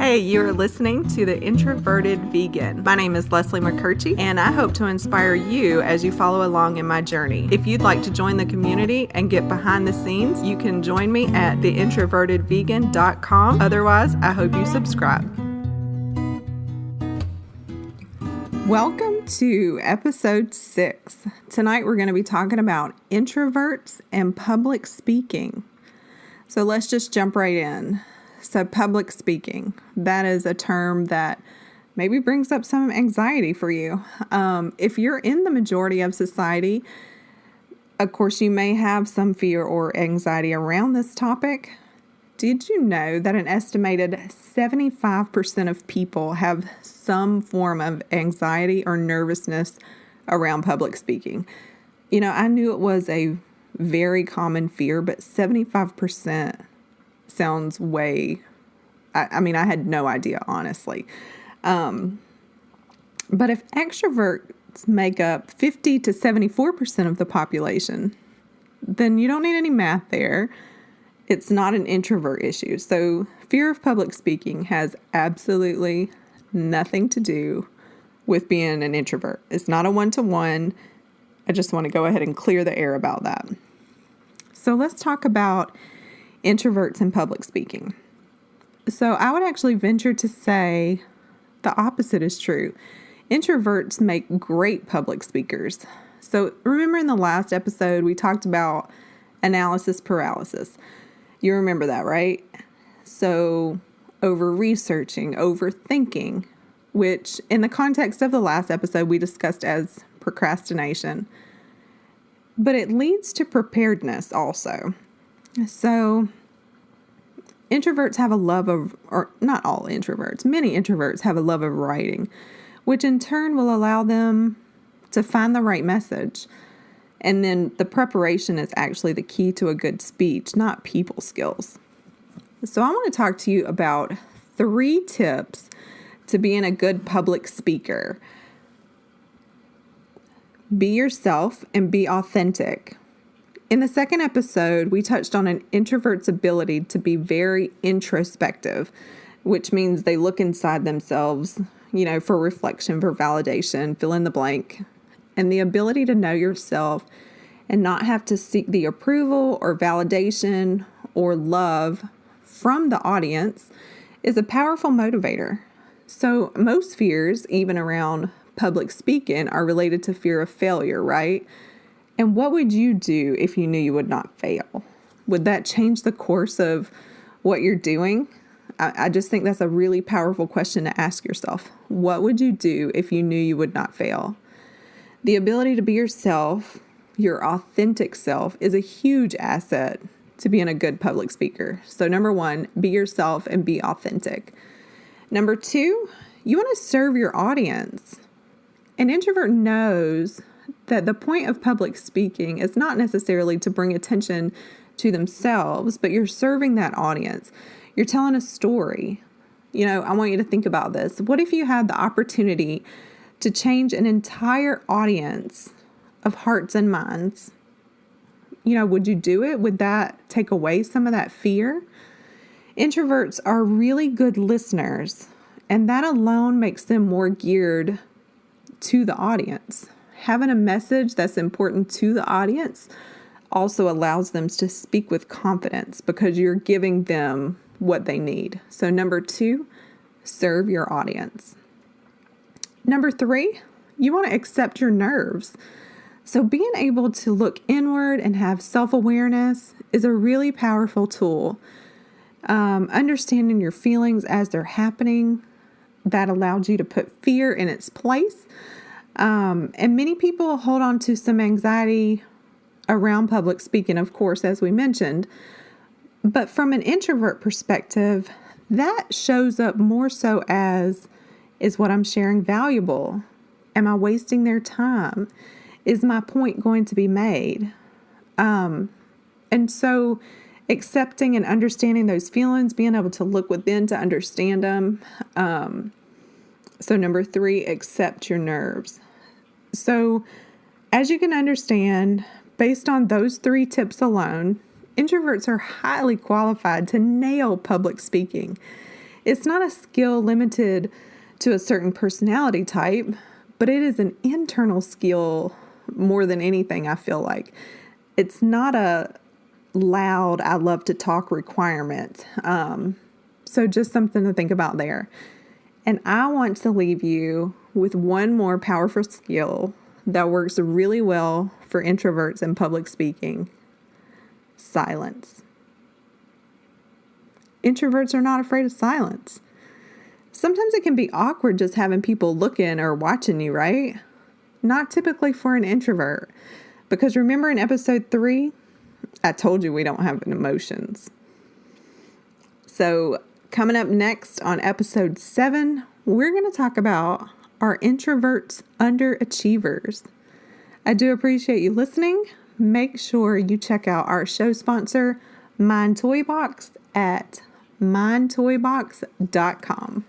Hey, you are listening to The Introverted Vegan. My name is Leslie McCurchie, and I hope to inspire you as you follow along in my journey. If you'd like to join the community and get behind the scenes, you can join me at theintrovertedvegan.com. Otherwise, I hope you subscribe. Welcome to episode 6. Tonight we're going to be talking about introverts and public speaking. So let's just jump right in. So public speaking, that is a term that maybe brings up some anxiety for you. If you're in the majority of society, of course, you may have some fear or anxiety around this topic. Did you know that an estimated 75% of people have some form of anxiety or nervousness around public speaking? You know, I knew it was a very common fear, but 75% sounds way, I had no idea, honestly. But if extroverts make up 50 to 74% of the population, then you don't need any math there. It's not an introvert issue. So fear of public speaking has absolutely nothing to do with being an introvert. It's not a one-to-one. I just want to go ahead and clear the air about that. So let's talk about introverts and public speaking. So I would actually venture to say the opposite is true. Introverts make great public speakers. So remember in the last episode, we talked about analysis paralysis. You remember that, right? So over-researching, overthinking, which in the context of the last episode, we discussed as procrastination. But it leads to preparedness also. So introverts have a love of, or not all introverts, many introverts have a love of writing, which in turn will allow them to find the right message. And then the preparation is actually the key to a good speech, not people skills. So I want to talk to you about 3 tips to being a good public speaker. Be yourself and be authentic. In the second episode, we touched on an introvert's ability to be very introspective, which means they look inside themselves, for reflection, for validation, fill in the blank. And the ability to know yourself and not have to seek the approval or validation or love from the audience is a powerful motivator. So most fears, even around public speaking, are related to fear of failure, right? And what would you do if you knew you would not fail? Would that change the course of what you're doing? I just think that's a really powerful question to ask yourself. What would you do if you knew you would not fail? The ability to be yourself, your authentic self, is a huge asset to being a good public speaker. So number 1, be yourself and be authentic. Number 2, you want to serve your audience. An introvert knows that the point of public speaking is not necessarily to bring attention to themselves, but you're serving that audience. You're telling a story. I want you to think about this. What if you had the opportunity to change an entire audience of hearts and minds? Would you do it? Would that take away some of that fear? Introverts are really good listeners, and that alone makes them more geared to the audience. Having a message that's important to the audience also allows them to speak with confidence because you're giving them what they need. So number 2, serve your audience. Number 3, you want to accept your nerves. So being able to look inward and have self-awareness is a really powerful tool. Understanding your feelings as they're happening, that allows you to put fear in its place. And many people hold on to some anxiety around public speaking, of course, as we mentioned. But from an introvert perspective, that shows up more so as, is what I'm sharing valuable? Am I wasting their time? Is my point going to be made? And so accepting and understanding those feelings, being able to look within to understand them. So number 3, accept your nerves. So as you can understand, based on those 3 tips alone, introverts are highly qualified to nail public speaking. It's not a skill limited to a certain personality type, but it is an internal skill more than anything, I feel like. It's not a loud, I love to talk requirement. So just something to think about there. And I want to leave you with one more powerful skill that works really well for introverts in public speaking: silence. Introverts are not afraid of silence. Sometimes it can be awkward just having people looking or watching you, right? Not typically for an introvert. Because remember in episode 3, I told you we don't have emotions. So coming up next on episode 7, we're going to talk about, are introverts underachievers? I do appreciate you listening. Make sure you check out our show sponsor, Mind Toy Box, at mindtoybox.com.